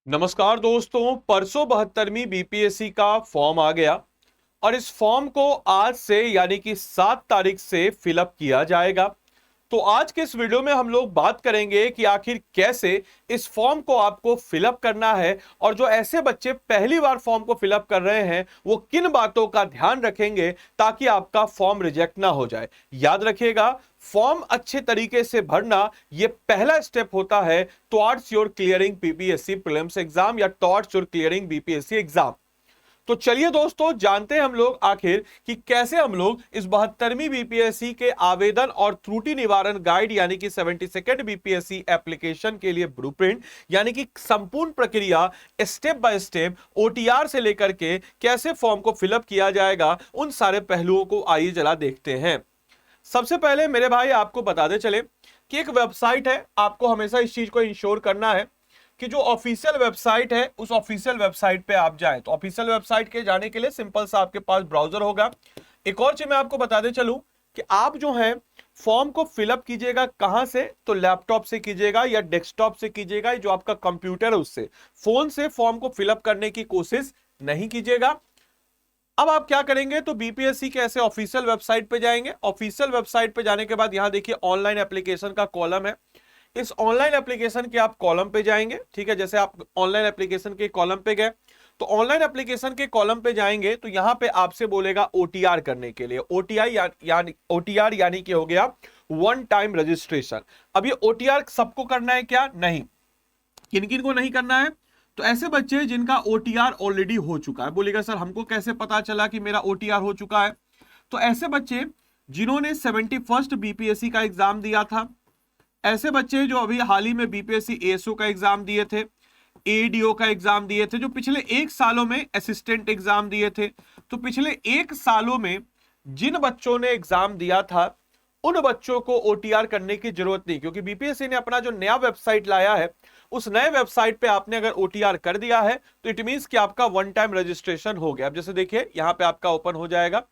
नमस्कार दोस्तों, परसों 72वीं बीपीएससी का फॉर्म आ गया और इस फॉर्म को आज से यानी कि 7 तारीख से फिलअप किया जाएगा। तो आज के इस वीडियो में हम लोग बात करेंगे कि आखिर कैसे इस फॉर्म को आपको फिलअप करना है और जो ऐसे बच्चे पहली बार फॉर्म को फिलअप कर रहे हैं वो किन बातों का ध्यान रखेंगे ताकि आपका फॉर्म रिजेक्ट ना हो जाए। याद रखिएगा, फॉर्म अच्छे तरीके से भरना ये पहला स्टेप होता है towards your clearing BPSC prelims exam या towards your clearing BPSC exam. तो चलिए दोस्तों, जानते हैं हम लोग आखिर कि कैसे हम लोग इस 72वीं बीपीएससी के आवेदन और त्रुटि निवारण गाइड यानी कि 72nd बीपीएससी एप्लीकेशन के लिए ब्लूप्रिंट यानी कि संपूर्ण प्रक्रिया स्टेप बाय स्टेप ओटीआर से लेकर के कैसे फॉर्म को फिलअप किया जाएगा, उन सारे पहलुओं को आइए जरा देखते हैं। सबसे पहले मेरे भाई आपको बताते चले कि एक वेबसाइट है, आपको हमेशा इस चीज को इंश्योर करना है कि जो ऑफिशियल वेबसाइट है उस ऑफिशियल वेबसाइट पे आप जाएं। तो ऑफिशियल वेबसाइट के जाने के लिए सिंपल सा आपके पास ब्राउजर होगा। एक और चीज मैं आपको बताते चलूं कि आप जो है फॉर्म को फिलअप कीजिएगा कहां से, तो लैपटॉप से कीजिएगा या डेस्कटॉप से कीजिएगा, जो आपका कंप्यूटर है उससे। फोन से फॉर्म को फिलअप करने की कोशिश नहीं कीजिएगा। अब आप क्या करेंगे, तो बीपीएससी के ऐसे ऑफिशियल वेबसाइट पे जाएंगे। ऑफिशियल वेबसाइट पे जाने के बाद यहां देखिए ऑनलाइन एप्लीकेशन का कॉलम है। इस ऑनलाइन एप्लीकेशन के आप कॉलम पे जाएंगे, ठीक है। जैसे आप ऑनलाइन एप्लीकेशन के कॉलम पे गए तो ऑनलाइन एप्लीकेशन के कॉलम पे जाएंगे तो यहां पे आपसे बोलेगा ओटीआर करने के लिए। ओटीआर यानी कि हो गया वन टाइम रजिस्ट्रेशन। अब ये ओटीआर सबको करना है क्या? नहीं। किन किन को नहीं करना है? तो ऐसे बच्चे जिनका ओटीआर ऑलरेडी हो चुका है। बोलेगा सर हमको कैसे पता चला कि मेरा ओटीआर हो चुका है? तो ऐसे बच्चे जिन्होंने 71st बीपीएससी का एग्जाम दिया था, ऐसे बच्चे जो अभी हाल ही में बीपीएससी एएसओ का एग्जाम दिए थे, एडीओ का एग्जाम दिए थे, जो पिछले 1 सालों में असिस्टेंट एग्जाम दिए थे, तो पिछले 1 सालों में जिन बच्चों ने एग्जाम दिया था उन बच्चों को ओटीआर करने की जरूरत नहीं, क्योंकि बीपीएससी ने अपना जो नया वेबसाइट लाया है उस नए वेबसाइट पे आपने अगर ओटीआर कर दिया है तो इट मींस कि आपका वन टाइम रजिस्ट्रेशन हो गया। अब जैसे देखिए यहां पे आपका ओपन हो जाएगा।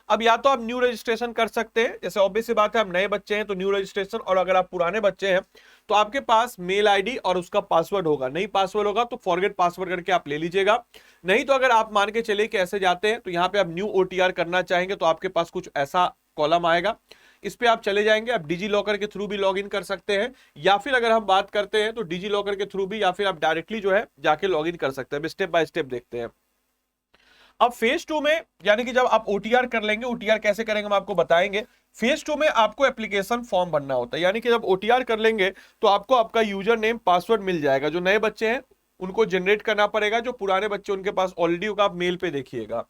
अब या तो आप न्यू रजिस्ट्रेशन कर सकते हैं, जैसे ऑब्वियस सी बात है आप नए बच्चे हैं तो न्यू रजिस्ट्रेशन, और अगर आप पुराने बच्चे हैं तो आपके पास मेल आईडी और उसका पासवर्ड होगा। नहीं पासवर्ड होगा तो फॉरगेट पासवर्ड करके आप ले लीजिएगा। नहीं तो अगर आप मान के चले कि ऐसे जाते हैं तो यहाँ पे आप न्यू ओटीआर करना चाहेंगे तो आपके पास कुछ ऐसा कॉलम आएगा, इस पे आप चले जाएंगे। आप डिजी लॉकर के थ्रू भी लॉग इन कर सकते हैं, या फिर अगर हम बात करते हैं तो डिजी लॉकर के थ्रू भी, या फिर आप डायरेक्टली जो है जाके लॉग इन कर सकते हैं। स्टेप बाय स्टेप देखते हैं। अब फेज 2 में यानी कि जब आप ओटीआर कर लेंगे, ओटीआर कैसे करेंगे हम आपको बताएंगे। फेज 2 में आपको एप्लीकेशन फॉर्म भरना होता है, यानी कि जब ओटीआर कर लेंगे तो आपको आपका यूजर नेम पासवर्ड मिल जाएगा। जो नए बच्चे हैं उनको जनरेट करना पड़ेगा, जो पुराने बच्चे उनके पास ऑलरेडी होगा, आप मेल पे देखिएगा।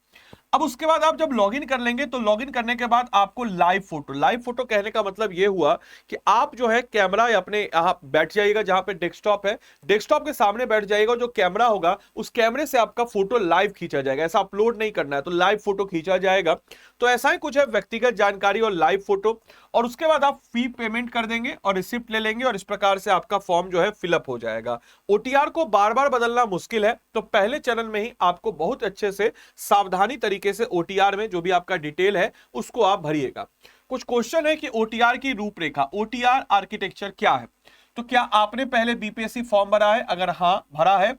अब उसके बाद आप जब लॉगिन कर लेंगे तो लॉगिन करने के बाद आपको लाइव फोटो कहने का मतलब ये हुआ कि आप जो है कैमरा अपने यहाँ बैठ जाइएगा, जहां पे डेस्कटॉप है, डेस्कटॉप के सामने बैठ जाइएगा। जो कैमरा होगा उस कैमरे से आपका फोटो लाइव खींचा जाएगा। ऐसा अपलोड नहीं करना है, तो लाइव फोटो खींचा जाएगा। तो ऐसा ही कुछ है, व्यक्तिगत जानकारी और लाइव फोटो। और उसके बाद आप फी पेमेंट कर देंगे और रिसिप्ट ले लेंगे, और इस प्रकार से आपका फॉर्म जो है फिलअप हो जाएगा। ओटीआर को बार बार बदलना मुश्किल है, तो पहले चरण में ही आपको बहुत अच्छे से सावधानी तरीके से ओटीआर में जो भी आपका डिटेल है उसको आप भरिएगा। कुछ क्वेश्चन है कि ओटीआर की रूपरेखा, ओटीआर आर्किटेक्चर क्या है। तो क्या आपने पहले बीपीएससी फॉर्म भरा है? अगर हां भरा है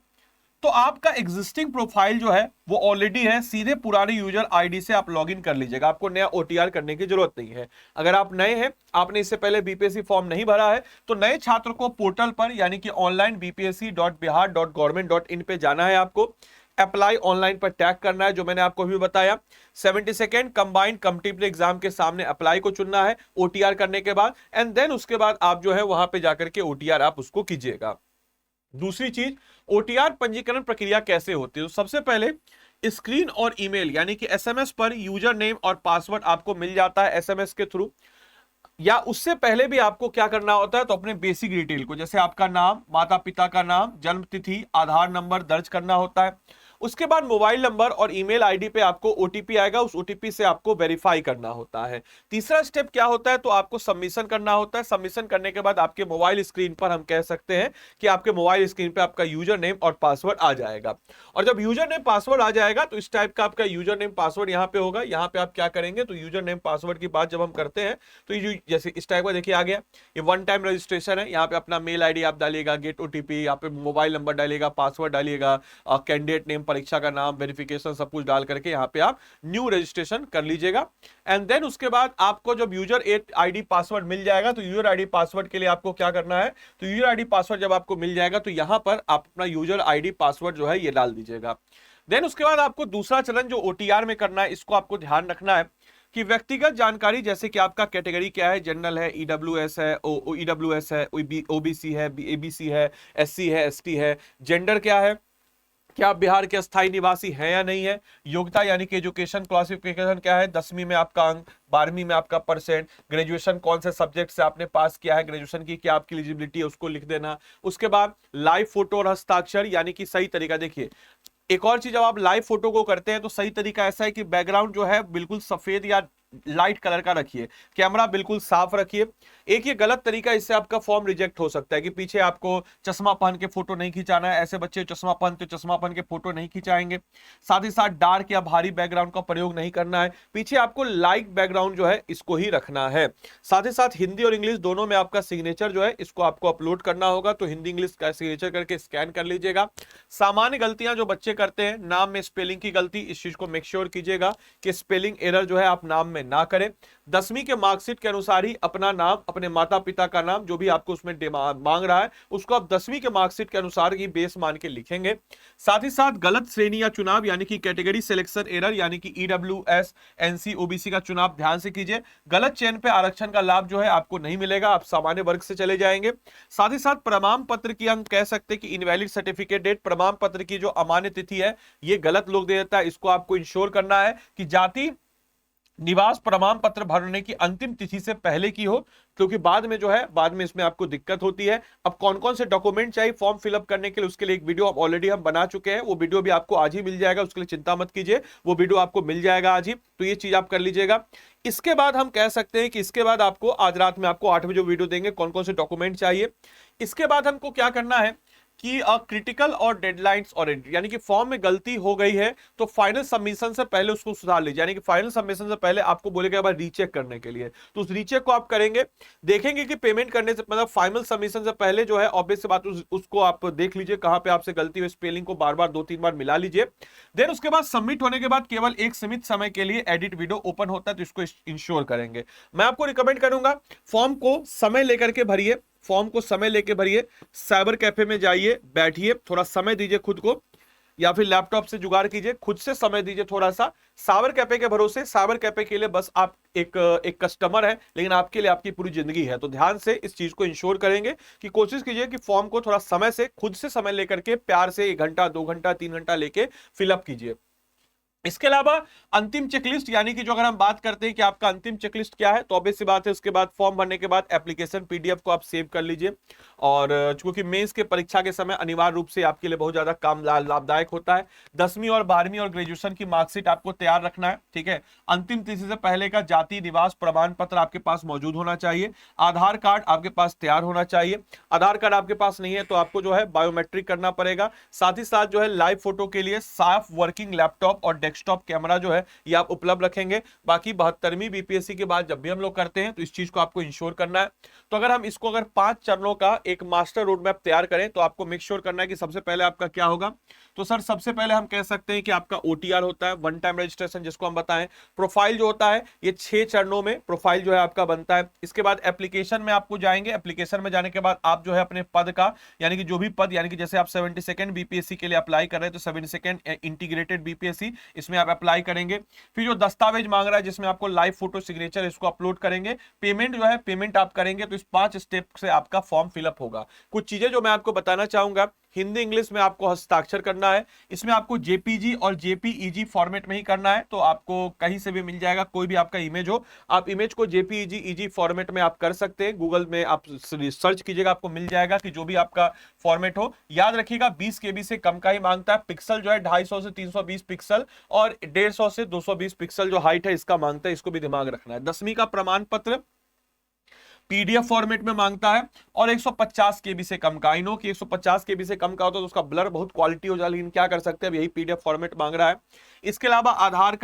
तो आपका एग्जिस्टिंग प्रोफाइल जो है वो ऑलरेडी है, सीधे पुराने यूजर आईडी से आप लॉगिन कर लीजिएगा, आपको नया ओटीआर करने की जरूरत नहीं है। अगर आप नए हैं, आपने इससे पहले बीपीएससी फॉर्म नहीं भरा है, तो नए छात्र को पोर्टल पर यानी कि ऑनलाइन bpsc.bihar.government.in पे जाना है। आपको अप्लाई ऑनलाइन पर टैग करना है, जो मैंने आपको अभी बताया। 72nd कंबाइंड कॉम्पिटिटिव एग्जाम के सामने अप्लाई को चुनना है ओटीआर करने के बाद, एंड देन उसके बाद आप जो है वहां पे जाकर के ओटीआर आप उसको कीजिएगा। दूसरी चीज, ओटीआर पंजीकरण प्रक्रिया कैसे होती है। तो सबसे पहले स्क्रीन और ईमेल यानी कि एसएमएस पर यूजर नेम और पासवर्ड आपको मिल जाता है एसएमएस के थ्रू, या उससे पहले भी आपको क्या करना होता है, तो अपने बेसिक डिटेल को, जैसे आपका नाम, माता पिता का नाम, जन्म तिथि, आधार नंबर दर्ज करना होता है। उसके बाद मोबाइल नंबर और ईमेल आईडी पे आपको ओटीपी आएगा, उस ओटीपी से आपको वेरीफाई करना होता है। तीसरा स्टेप क्या होता है, तो आपको सबमिशन करना होता है। सबमिशन करने के बाद आपके मोबाइल स्क्रीन पर हम कह सकते हैं कि आपके मोबाइल स्क्रीन पे आपका यूजर नेम और पासवर्ड आ जाएगा। और जब यूजर नेम पासवर्ड आ जाएगा तो इस टाइप का आपका यूजर नेम पासवर्ड यहां पे होगा। यहां पे आप क्या करेंगे, तो यूजर नेम पासवर्ड की बात जब हम करते हैं तो ये जैसे इस टाइप का देखिए आ गया, ये वन टाइम रजिस्ट्रेशन है। यहाँ पे अपना मेल आईडी आप डालिएगा, गेट ओटीपी, यहाँ पे मोबाइल नंबर डालिएगा, पासवर्ड डालिएगा, कैंडिडेट नेम, परीक्षा का नाम, वेरिफिकेशन सब कुछ डाल करके यहाँ पे आप न्यू रजिस्ट्रेशन कर लीजिएगा। एंड देन उसके बाद आपको जब यूजर आईडी पासवर्ड मिल जाएगा तो यूजर आईडी पासवर्ड के लिए आपको क्या करना है, तो यूजर आईडी पासवर्ड जब आपको मिल जाएगा तो यहां पर आप अपना यूजर आईडी पासवर्ड जो है ये डाल दीजिएगा। देन उसके बाद आपको दूसरा चरण जो ओटीआर में करना है, इसको आपको ध्यान रखना है कि व्यक्तिगत जानकारी जैसे कि आपका कैटेगरी क्या है, जनरल है, ईडब्ल्यूएस है, ईडब्ल्यूएस है, ओबीसी है, एबीसी है, एससी है, एसटी है, जेंडर क्या है, क्या आप बिहार के अस्थायी निवासी हैं या नहीं है, योग्यता यानी कि एजुकेशन क्लासिफिकेशन क्या है, 10वीं में आपका अंक, 12वीं में आपका परसेंट, ग्रेजुएशन कौन से सब्जेक्ट से आपने पास किया है, ग्रेजुएशन की क्या आपकी एलिजिबिलिटी है उसको लिख देना। उसके बाद लाइव फोटो और हस्ताक्षर यानी कि सही तरीका, देखिए एक और चीज, जब आप लाइव फोटो को करते हैं तो सही तरीका ऐसा है कि बैकग्राउंड जो है बिल्कुल सफेद या लाइट कलर का रखिए, कैमरा बिल्कुल साफ रखिए। एक ये गलत तरीका, इससे आपका फॉर्म रिजेक्ट हो सकता है कि पीछे आपको चश्मा पहन के फोटो नहीं खिंचाना है। ऐसे बच्चे चश्मा पहनते चश्मा पहन के फोटो नहीं खिंचाएंगे। साथ ही साथ डार्क या भारी बैकग्राउंड का प्रयोग नहीं करना है। पीछे आपको लाइट बैकग्राउंड जो है इसको ही रखना है। साथ ही साथ हिंदी और इंग्लिश दोनों में आपका सिग्नेचर जो है इसको आपको अपलोड करना होगा, तो हिंदी इंग्लिश का सिग्नेचर करके स्कैन कर लीजिएगा। सामान्य गलतियां जो बच्चे करते हैं, नाम में स्पेलिंग की गलती, इस चीज को मेक श्योर कीजिएगा कि स्पेलिंग एरर जो है आप नाम में ना करें। 10वीं के मार्कशीट के अनुसार ही अपना नाम, अपने माता पिता का नाम जो भी आपको उसमें मांग रहा है उसको आप 10वीं के मार्कशीट के अनुसार ही बेस मान के लिखेंगे। साथ ही साथ गलत श्रेणी या चुनाव यानी कि कैटेगरी सिलेक्शन एरर यानी कि ईडब्ल्यूएस, एनसी, ओबीसी का चुनाव ध्यान से कीजिए। गलत चयन पे आरक्षण का लाभ जो है आपको नहीं मिलेगा, आप सामान्य वर्ग से चले जाएंगे। साथ ही साथ प्रमाण पत्र की हम कह सकते हैं कि इनवैलिड सर्टिफिकेट डेट, प्रमाण पत्र की जो अमान्य तिथि है ये गलत लोग दे देता है, इसको आपको इंश्योर करना है कि जाति निवास प्रमाण पत्र भरने की अंतिम तिथि से पहले की हो, क्योंकि बाद में जो है बाद में इसमें आपको दिक्कत होती है। अब कौन कौन से डॉक्यूमेंट चाहिए फॉर्म फिलअप करने के लिए, उसके लिए एक वीडियो ऑलरेडी हम बना चुके हैं, वो वीडियो भी आपको आज ही मिल जाएगा, उसके लिए चिंता मत कीजिए, वो वीडियो आपको मिल जाएगा आज ही, तो ये चीज आप कर लीजिएगा। इसके बाद हम कह सकते हैं कि इसके बाद आपको आज रात में आपको 8 बजे वीडियो देंगे कौन कौन से डॉक्यूमेंट चाहिए। इसके बाद हमको क्या करना है कि क्रिटिकल और डेडलाइंस ऑडिट, यानी कि फॉर्म में गलती हो गई है तो फाइनल सबमिशन से पहले उसको सुधार लीजिए, यानी कि फाइनल सबमिशन से पहले आपको बोलेगा बार रीचेक करने के लिए, तो उस रीचेक को आप करेंगे। देखेंगे कि पेमेंट करने से मतलब फाइनल सबमिशन से पहले जो है ऑब्वियस बात उसको आप देख लीजिए कहां पे आपसे गलती हुई, स्पेलिंग को बार बार 2-3 बार मिला लीजिए। देन उसके बाद सबमिट होने के बाद केवल एक सीमित समय के लिए एडिट वीडियो ओपन होता है, तो इसको इंश्योर करेंगे। मैं आपको रिकमेंड करूंगा फॉर्म को समय लेकर के भरिए, फॉर्म को समय लेके भरिए, साइबर कैफे में जाइए, बैठिए, थोड़ा समय दीजिए खुद को, या फिर लैपटॉप से जुगाड़ कीजिए, खुद से समय दीजिए थोड़ा सा। साइबर कैफे के भरोसे, साइबर कैफे के लिए बस आप एक कस्टमर है, लेकिन आपके लिए आपकी पूरी जिंदगी है, तो ध्यान से इस चीज को इंश्योर करेंगे कि कोशिश कीजिए कि फॉर्म को थोड़ा समय से, खुद से समय लेकर के प्यार से 1 घंटा 2 घंटा 3 घंटा लेके फिलअप कीजिए। इसके अलावा अंतिम चेकलिस्ट, यानी कि जो अगर हम बात करते हैं कि आपका अंतिम चेकलिस्ट क्या है, तो ऑब्वियस सी बात है उसके बाद फॉर्म भरने के बाद एप्लीकेशन पीडीएफ को आप सेव कर लीजिए। और चूंकि मेंस के परीक्षा के समय अनिवार्य रूप से आपके लिए बहुत ज्यादा काम लाभदायक होता है। 10वीं और 12वीं और ग्रेजुएशन की मार्कशीट आपको तैयार रखना है, ठीक है। अंतिम तिथि से पहले का जाति निवास प्रमाण पत्र आपके पास मौजूद होना चाहिए। आधार कार्ड आपके पास तैयार होना चाहिए। आधार कार्ड आपके पास नहीं है तो आपको जो है बायोमेट्रिक करना पड़ेगा। साथ ही साथ जो है लाइव फोटो के लिए साफ वर्किंग लैपटॉप और डेस्कटॉप कैमरा जो है ये आप उपलब्ध रखेंगे। बाकी 72वीं बीपीएससी के बाद जब भी हम लोग करते हैं तो इस चीज को आपको इंश्योर करना है। तो अगर हम इसको 5 चरणों का एक मास्टर रोड मैप तैयार करें तो आपको मेक श्योर करना है कि सबसे पहले आपका क्या होगा। तो सर सबसे पहले हम कह सकते हैं कि आपका ओटीआर होता है, वन टाइम रजिस्ट्रेशन जिसको हम बताएं। प्रोफाइल जो होता है ये 6 चरणों में प्रोफाइल जो है आपका बनता है। इसके बाद एप्लीकेशन में आपको जाएंगे, एप्लीकेशन में जाने के बाद आप जो है अपने पद का, यानी कि जो भी पद, यानी कि जैसे आप 72nd बीपीएससी के लिए अप्लाई कर रहे हैं तो 72nd इंटीग्रेटेड बीपीएससी इसमें आप अप्लाई करेंगे। फिर जो दस्तावेज मांग रहा है जिसमें आपको लाइव फोटो सिग्नेचर, इसको अपलोड करेंगे। पेमेंट जो है पेमेंट आप करेंगे, तो इस 5 स्टेप से आपका फॉर्म फिलअप होगा। कुछ चीजें जो मैं आपको बताना चाहूंगा हिंदी इंग्लिश में आपको हस्ताक्षर करना है। इसमें आपको जेपीजी और जेपीईजी फॉर्मेट में ही करना है, तो आपको कहीं से भी मिल जाएगा, कोई भी आपका इमेज हो, आप इमेज को जेपीईजी ईजी फॉर्मेट में आप कर सकते हैं। गूगल में आप सर्च कीजिएगा, आपको मिल जाएगा कि जो भी आपका फॉर्मेट हो। याद रखिएगा 20 केबी से कम का ही मांगता है। पिक्सल जो है 250 से 320 पिक्सल और 150 से 220 पिक्सल जो हाइट है इसका मांगता है, इसको भी दिमाग रखना है। 10वीं का प्रमाण पत्र पीडीएफ फॉर्मेट में मांगता है और 150 केबी से कम का। आई नो कि 150 केबी से कम का होता है तो उसका ब्लर बहुत क्वालिटी हो जाए, लेकिन क्या कर सकते हैं, अब यही पीडीएफ फॉर्मेट मांग रहा है। इसके अलावा आधार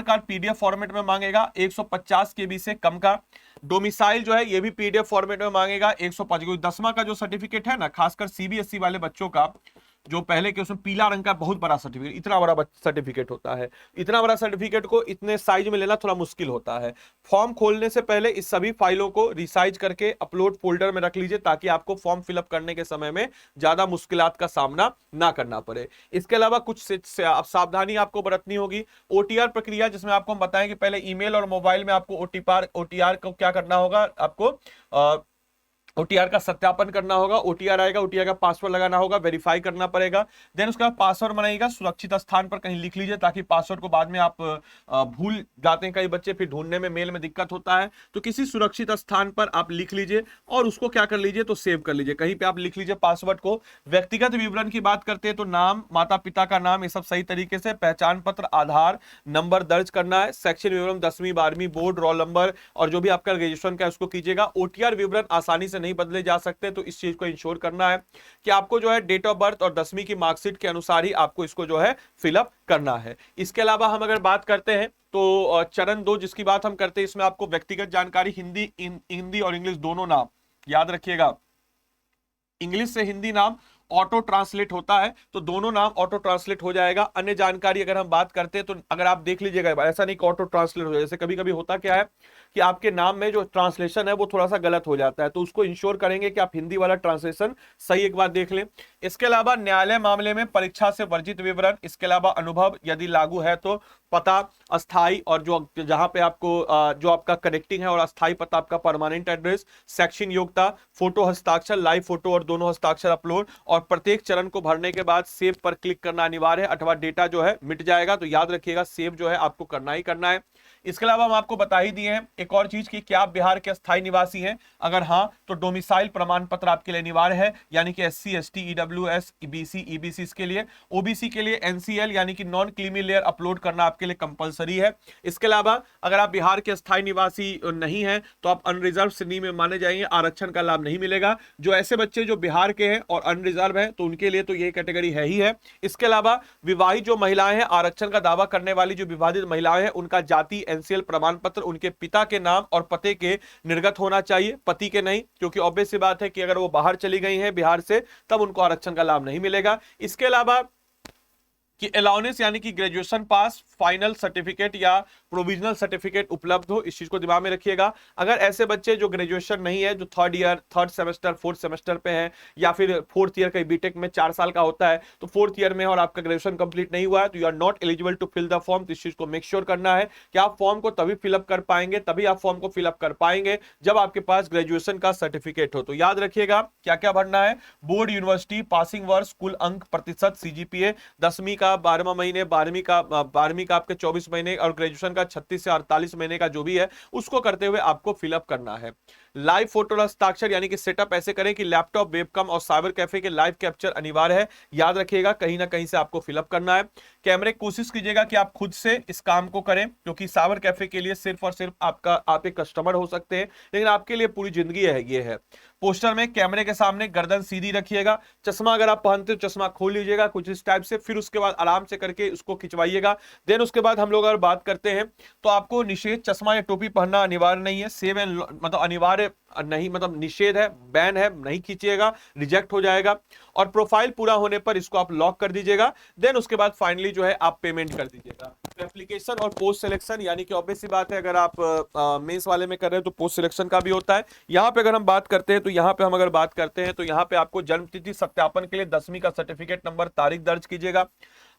कार्ड पीडीएफ फॉर्मेट में मांगेगा 150 केबी से कम का। डोमिसाइल जो है ये भी पीडीएफ फॉर्मेट में मांगेगा 105। 10वां का जो सर्टिफिकेट है ना, खासकर सीबीएसई वाले बच्चों का, जो पहले के उसमें पीला रंग का बहुत बड़ा सर्टिफिकेट, इतना बड़ा सर्टिफिकेट होता है, इतना बड़ा सर्टिफिकेट को इतने साइज में लेना थोड़ा मुश्किल होता है। फॉर्म खोलने से पहले इस सभी फाइलों को रिसाइज करके अपलोड फोल्डर में रख लीजिए, ताकि आपको फॉर्म फिलअप करने के समय में ज्यादा मुश्किलात का सामना ना करना पड़े। इसके अलावा कुछ सावधानी आपको बरतनी होगी। ओटीआर प्रक्रिया, जिसमें आपको हम बताएं कि पहले ईमेल और मोबाइल में आपको ओटीआर को क्या करना होगा, आपको ओटीआर का सत्यापन करना होगा। ओटीआर आएगा, ओटीआर का पासवर्ड लगाना होगा, वेरीफाई करना पड़ेगा। देन उसका पासवर्ड बनाइएगा, सुरक्षित स्थान पर कहीं लिख लीजिए, ताकि पासवर्ड को बाद में आप भूल जाते हैं कई बच्चे, फिर ढूंढने में मेल में दिक्कत होता है। तो किसी सुरक्षित स्थान पर आप लिख लीजिए और उसको क्या कर लीजिए, तो सेव कर लीजिए, कहीं पे आप लिख लीजिए पासवर्ड को। व्यक्तिगत विवरण की बात करते हैं तो नाम, माता पिता का नाम, ये सब सही तरीके से, पहचान पत्र, आधार नंबर दर्ज करना है। शैक्षणिक विवरण 10वीं 12वीं बोर्ड रोल नंबर और जो भी आपका ग्रेजुएशन का है उसको कीजिएगा। ओटीआर विवरण आसानी से नहीं बदले जा सकते, तो इस चीज को इंश्योर करना है कि आपको जो है डेट ऑफ बर्थ और 10वीं की मार्कशीट के अनुसार ही आपको इसको जो है फिलअप करना है। इसके अलावा हम अगर बात करते हैं तो चरण 2 जिसकी बात हम करते हैं, इसमें आपको व्यक्तिगत जानकारी, हिंदी और इंग्लिश दोनों नाम याद रखिएगा। इंग्लिश से हिंदी नाम ऑटो ट्रांसलेट होता है, तो दोनों नाम ऑटो ट्रांसलेट हो जाएगा। अन्य जानकारी अगर हम बात करते हैं तो अगर आप देख लीजिएगा, ऐसा नहीं कि ऑटो ट्रांसलेट हो जाए, जैसे कभी कभी होता क्या है कि आपके नाम में जो ट्रांसलेशन है वो थोड़ा सा गलत हो जाता है, तो उसको इंश्योर करेंगे कि आप हिंदी वाला ट्रांसलेशन सही एक बार देख लें। इसके अलावा न्यायालय मामले में परीक्षा से वर्जित विवरण, इसके अलावा अनुभव यदि लागू है तो पता, अस्थाई और जो जहां पे आपको जो आपका कनेक्टिंग है और अस्थाई पता आपका परमानेंट एड्रेस, शैक्षणिक योग्यता, फोटो हस्ताक्षर, लाइव फोटो और दोनों हस्ताक्षर अपलोड, और प्रत्येक चरण को भरने के बाद सेव पर क्लिक करना अनिवार्य है, अथवा डेटा जो है मिट जाएगा। तो याद रखिएगा सेव जो है आपको करना ही करना है। इसके अलावा हम आपको बता ही दिए हैं एक और चीज की, क्या आप बिहार के अस्थायी निवासी हैं, अगर हां तो डोमिसाइल प्रमाण पत्र आपके लिए अनिवार्य है, यानी कि SC ST EWS BC EBC के लिए। ओबीसी के लिए एनसीएल यानी कि नॉन क्रीमी लेयर अपलोड करना आपके लिए कंपलसरी है। इसके अलावा अगर आप बिहार के अस्थायी निवासी नहीं हैं तो आप अनरिजर्व श्रेणी में माने जाएंगे, आरक्षण का लाभ नहीं मिलेगा। जो ऐसे बच्चे जो बिहार के हैं और अनरिजर्व हैं तो उनके लिए तो ये कैटेगरी है ही है। इसके अलावा विवाहित जो महिलाएं हैं, आरक्षण का दावा करने वाली जो विवाहित महिलाएं हैं, उनका जाति एनसीएल प्रमाण पत्र उनके पिता के नाम और पते के निर्गत होना चाहिए, पति के नहीं, क्योंकि ऑब्वियस सी बात है कि अगर वो बाहर चली गई हैं बिहार से तब उनको आरक्षण का लाभ नहीं मिलेगा। इसके अलावा कि अलाउंस यानी कि ग्रेजुएशन पास, फाइनल सर्टिफिकेट या प्रोविजनल सर्टिफिकेट उपलब्ध हो, इस चीज को दिमाग में रखिएगा। अगर ऐसे बच्चे जो ग्रेजुएशन नहीं है, जो third year, third semester, fourth semester पे हैं, या फिर फोर्थ ईयर का बीटेक में 4 साल का होता है, तो फोर्थ ईयर में और आपका ग्रेजुएशन कंप्लीट नहीं हुआ है, तो you are not eligible to fill the form. तो इस चीज को मेक श्योर करना है कि आप फॉर्म को तभी फिलअप कर पाएंगे, तभी आप फॉर्म को फिलअप कर पाएंगे जब आपके पास ग्रेजुएशन का सर्टिफिकेट हो। तो याद रखिएगा क्या क्या भरना है, बोर्ड, यूनिवर्सिटी, पासिंग वर्ष, कुल अंक, प्रतिशत, सीजीपीए, 10वीं का 12वां महीने, 12वीं का आपके 24 महीने और ग्रेजुएशन का 36 से 48 महीने का जो भी है उसको करते हुए आपको फिलअप करना है। लाइव फोटो हस्ताक्षर यानी कि सेटअप ऐसे करें कि लैपटॉप, वेबकैम और साइबर कैफे के लाइव कैप्चर अनिवार्य है, याद रखिएगा कहीं ना कहीं से आपको फिलअप करना है। कैमरे कोशिश कीजिएगा कि आप खुद से इस काम को करें, क्योंकि साइबर कैफे के लिए सिर्फ और सिर्फ आप एक कस्टमर हो सकते हैं, लेकिन आपके लिए पूरी जिंदगी है ये है। पोस्टर में कैमरे के सामने गर्दन सीधी रखिएगा, चश्मा अगर आप पहनते हो चश्मा खोल लीजिएगा कुछ इस टाइप से, फिर उसके बाद आराम से करके उसको खिंचवाइएगा। देन उसके बाद हम लोग अगर बात करते हैं तो आपको निषेध चश्मा या टोपी पहनना अनिवार्य नहीं है, सेव एंड मतलब अनिवार्य नहीं, मतलब निषेध है, बैन है, नहीं खींचिएगा, रिजेक्ट हो जाएगा। और प्रोफाइल पूरा होने पर इसको आप लॉक कर दीजिएगा। देन उसके बाद फाइनली जो है आप पेमेंट कर दीजिएगा। एप्लीकेशन और पोस्ट सिलेक्शन यानी कि ऑब्वियस सी बात है, अगर आप मेंस वाले में कर रहे हैं तो पोस्ट सिलेक्शन का भी होता है। यहाँ पे अगर हम बात करते हैं तो यहाँ पे हम अगर बात करते हैं तो यहाँ पे आपको जन्म तिथि सत्यापन के लिए 10वीं का सर्टिफिकेट नंबर, तारीख दर्ज कीजिएगा।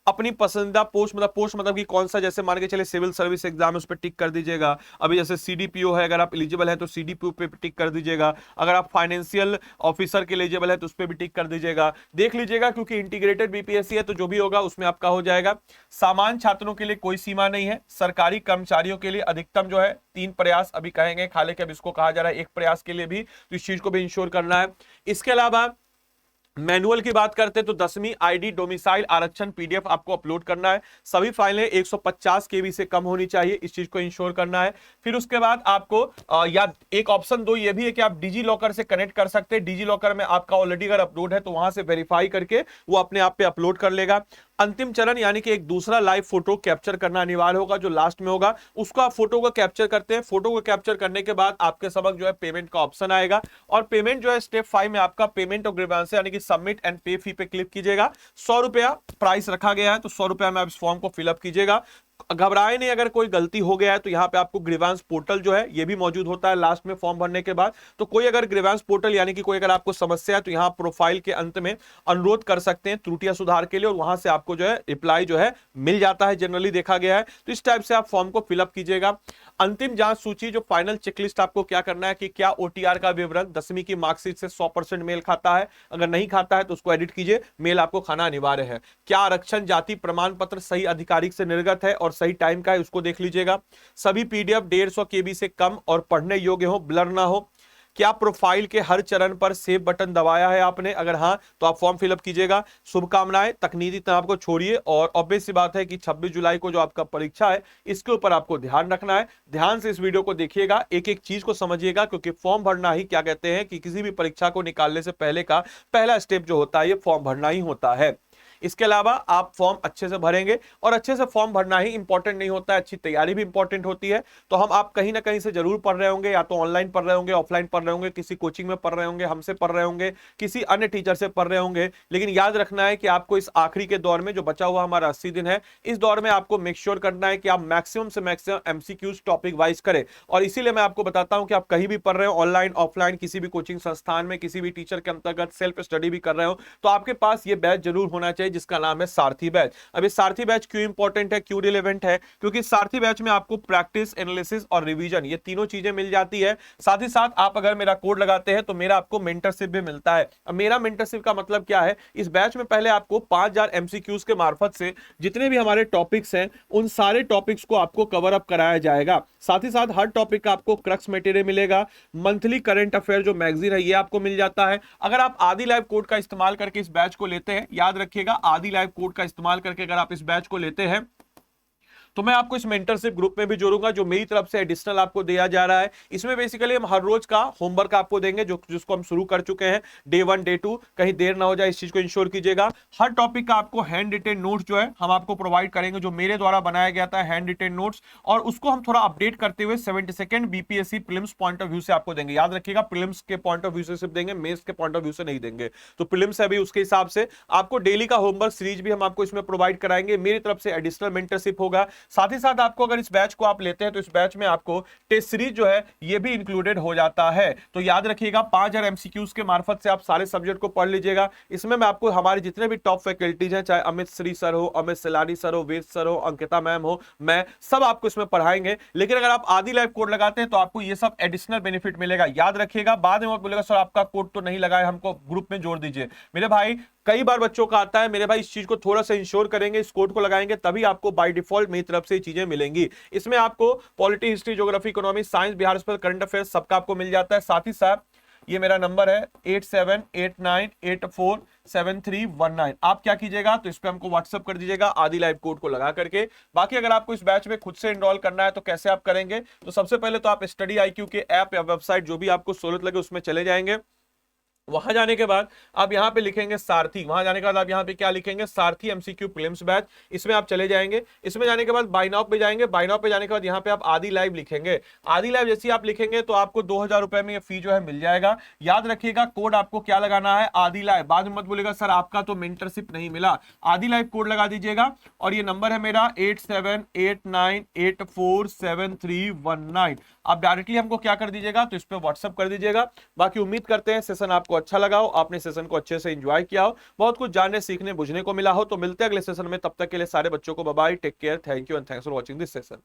अपनी पसंदीदा पोस्ट मतलब कि कौन सा, जैसे मान के चले सिविल सर्विस एग्जाम है उस पर टिक कर दीजिएगा। अभी जैसे सीडीपीओ है, अगर आप एलिजिबल है तो सीडीपीओ पे टिक कर दीजिएगा। अगर आप फाइनेंशियल ऑफिसर के एलिजिबल है तो उस पर भी टिक कर दीजिएगा। देख लीजिएगा, क्योंकि इंटीग्रेटेड बीपीएससी है तो जो भी होगा उसमें आपका हो जाएगा। सामान्य छात्रों के लिए कोई सीमा नहीं है। सरकारी कर्मचारियों के लिए अधिकतम जो है 3 प्रयास अभी कहेंगे, हालांकि अब इसको कहा जा रहा है 1 प्रयास के लिए भी, तो इस चीज को भी इंश्योर करना है। इसके अलावा मैनुअल की बात करते हैं तो 10वीं आईडी डोमिसाइल आरक्षण पीडीएफ आपको अपलोड करना है। सभी फाइलें 150 केबी से कम होनी चाहिए, इस चीज को इंश्योर करना है। फिर उसके बाद आपको या एक ऑप्शन 2 ये भी है कि आप डिजी लॉकर से कनेक्ट कर सकते हैं। डिजी लॉकर में आपका ऑलरेडी अगर अपलोड है तो वहां से वेरीफाई करके वो अपने आप पे अपलोड कर लेगा। अंतिम चरण यानी कि एक दूसरा लाइव फोटो कैप्चर करना अनिवार्य होगा, जो लास्ट में होगा उसको आप फोटो को कैप्चर करते हैं। फोटो को कैप्चर करने के बाद आपके समक्ष जो है पेमेंट का ऑप्शन आएगा, और पेमेंट जो है स्टेप 5 में आपका पेमेंट और ग्रीवांस यानी कि सबमिट एंड पे फी पे क्लिक कीजिएगा। 100 रुपया प्राइस रखा गया है, तो 100 रुपया में आप इस फॉर्म को फिलअप कीजिएगा। घबराए नहीं, अगर कोई गलती हो गया है तो यहाँ पे आपको ग्रीवांस पोर्टल जो है ये भी मौजूद होता है लास्ट में फॉर्म भरने के बाद। तो कोई अगर ग्रीवांस पोर्टल यानी कि कोई अगर आपको समस्या है तो यहाँ प्रोफाइल के अंत में अनुरोध कर सकते हैं त्रुटियां सुधार के लिए, और वहां से आपको जो है रिप्लाई जो है मिल जाता है, जनरली देखा गया है। तो इस टाइप से आप फॉर्म को फिलअप कीजिएगा। अंतिम जांच सूची जो फाइनल चेकलिस्ट आपको क्या करना है कि क्या ओटीआर का विवरण 10वीं की मार्कशीट से 100% मेल खाता है, अगर नहीं खाता है तो उसको एडिट कीजिए, मेल आपको खाना अनिवार्य है। क्या आरक्षण जाति प्रमाण पत्र सही अधिकारी से निर्गत है और सही टाइम का है, उसको देख लीजिएगा। सभी पीडीएफ 150 केबी से कम और पढ़ने योग्य हो, ब्लर ना हो। क्या प्रोफाइल के हर चरण पर सेव बटन दबाया है आपने, अगर हां तो आप फॉर्म फिलअप कीजिएगा। शुभकामनाएं, तकनीकी तनाव को छोड़िए, और ऑब्वियस सी बात है कि 26 जुलाई को जो आपका परीक्षा है इसके ऊपर आपको ध्यान रखना है। ध्यान से इस वीडियो को देखिएगा, एक एक चीज को समझिएगा, क्योंकि फॉर्म भरना ही क्या कहते हैं कि किसी भी परीक्षा को निकालने से पहले का पहला स्टेप जो होता है ये फॉर्म भरना ही होता है। इसके अलावा आप फॉर्म अच्छे से भरेंगे, और अच्छे से फॉर्म भरना ही इंपॉर्टेंट नहीं होता है, अच्छी तैयारी भी इंपॉर्टेंट होती है। तो आप कहीं ना कहीं से जरूर पढ़ रहे होंगे, या तो ऑनलाइन पढ़ रहे होंगे, ऑफलाइन पढ़ रहे होंगे, किसी कोचिंग में पढ़ रहे होंगे, हमसे पढ़ रहे होंगे, किसी अन्य टीचर से पढ़ रहे होंगे। लेकिन याद रखना है कि आपको इस आखिरी के दौर में जो बचा हुआ हमारा 80 दिन है, इस दौर में आपको मेक श्योर करना है कि आप मैक्सिमम से मैक्सिमम एमसीक्यूज टॉपिक वाइज करें। और इसीलिए मैं आपको बताता हूं कि आप कहीं भी पढ़ रहे हो, ऑनलाइन ऑफलाइन, किसी भी कोचिंग संस्थान में, किसी भी टीचर के अंतर्गत सेल्फ स्टडी भी कर रहे हो, तो आपके पास ये बैच जरूर होना चाहिए जिसका नाम है सारथी बैच। अब ये सारथी बैच क्यों इंपॉर्टेंट है, क्यों रिलेवेंट है, क्योंकि सारथी बैच में आपको प्रैक्टिस, एनालिसिस और रिवीजन ये तीनों चीजें मिल जाती है। साथ ही साथ आप अगर मेरा कोड लगाते हैं तो मेरा आपको मेंटरशिप भी मिलता है। अब मेरा मेंटरशिप का मतलब क्या है, इस बैच में पहले आपको 5000 एमसीक्यूज के मार्फत से जितने भी हमारे टॉपिक्स हैं उन सारे टॉपिक्स को आपको कवर अप कराया जाएगा। साथ ही साथ हर टॉपिक का आपको क्रक्स मटेरियल मिलेगा। मंथली करंट अफेयर जो मैगजीन है ये आपको मिल जाता है। अगर आप आदि लाइव कोड का इस्तेमाल करके इस बैच को लेते हैं, याद रखिएगा आदि लाइव कोड का इस्तेमाल करके अगर आप इस बैच को लेते हैं तो मैं आपको इस मेंटरशिप ग्रुप में भी जोड़ूंगा, जो मेरी तरफ से एडिशनल आपको दिया जा रहा है। इसमें बेसिकली हम हर रोज का होमवर्क आपको देंगे, जिसको हम शुरू कर चुके हैं, डे 1 डे 2, कहीं देर ना हो जाए इस चीज को इंश्योर कीजिएगा। हर टॉपिक का आपको हैंड रिटेन नोट्स जो है हम आपको प्रोवाइड करेंगे, जो मेरे द्वारा बनाया गया था हैंड रिटेन नोट्स, और उसको हम थोड़ा अपडेट करते हुए 72nd BPSC prelims point of view से आपको देंगे। याद रखिएगा प्रीलिम्स के पॉइंट ऑफ व्यू से सिर्फ देंगे, मेंस के पॉइंट ऑफ व्यू से नहीं देंगे। तो प्रीलिम्स है भी, उसके हिसाब से आपको डेली का होमवर्क सीरीज भी हम आपको इसमें प्रोवाइड कराएंगे। मेरी तरफ से एडिशनल मेंटरशिप होगा। साथ ही साथ आपको अगर इस बैच को आप लेते हैं तो इस बैच में आपको टेस्ट सीरीज जो है ये भी इंक्लूडेड हो जाता है। तो याद रखिएगा 5000 एमसीक्यूज के मार्फत से आप सारे सब्जेक्ट को पढ़ लीजिएगा। इसमें मैं आपको हमारे जितने भी टॉप फैकल्टीज हैं, चाहे अमित श्री सर हो, अमित सिलानी सर हो, वेद सर हो, अंकिता मैम हो, मैं सब आपको इसमें पढ़ाएंगे। लेकिन अगर आप आदि लाइव कोड लगाते हैं तो आपको ये सब एडिशनल बेनिफिट मिलेगा। याद रखिएगा, बाद में बोलेगा सर आपका कोड तो नहीं लगाए, हमको ग्रुप में जोड़ दीजिए। मेरे भाई कई बार बच्चों का आता है, मेरे भाई इस चीज को थोड़ा सा इंश्योर करेंगे, इस कोड को लगाएंगे तभी आपको बाय डिफॉल्ट मेरी तरफ से ये चीजें मिलेंगी। इसमें आपको polity, history, geography, economy, science, Bihar special, current affairs सबका आपको मिल जाता है। साथ ही साथ ये मेरा नंबर है 8789847319। आप क्या कीजिएगा तो इस पे हमको व्हाट्सएप कर दीजिएगा आदि लाइव कोड को लगा करके। बाकी अगर आपको इस बैच में खुद से एनरोल करना है तो कैसे आप करेंगे, तो सबसे पहले तो आप स्टडी IQ के ऐप या वेबसाइट जो भी आपको सहूलत लगे उसमें चले जाएंगे। वहां जाने के बाद आप यहां पे लिखेंगे सारथी, वहां जाने के बाद आप यहां पे क्या लिखेंगे, सारथी एमसीक्यू प्रीलिम्स बैच, इसमें आप चले जाएंगे। इसमें जाने के बाद बाय नाउ पे जाएंगे, बाय नाउ पे जाने के बाद यहां पे आप आदि लाइव लिखेंगे। आदि लाइव जैसे आप लिखेंगे तो आपको 2000 रुपए में ये फी जो है मिल जाएगा। याद रखिएगा कोड आपको क्या लगाना है, आदि लाइव। बाद में मत बोलेगा सर आपका तो मेंटरशिप नहीं मिला, आदि लाइव कोड लगा दीजिएगा। और ये नंबर है मेरा 8789847319। आप डायरेक्टली हमको क्या कर दीजिएगा तो इस पे व्हाट्सएप कर दीजिएगा। बाकी उम्मीद करते हैं सेशन आपको अच्छा लगा हो, आपने सेशन को अच्छे से एंजॉय किया हो, बहुत कुछ जानने सीखने बुझने को मिला हो, तो मिलते हैं अगले सेशन में। तब तक के लिए सारे बच्चों को bye bye, take care, thank you and thanks for watching this session.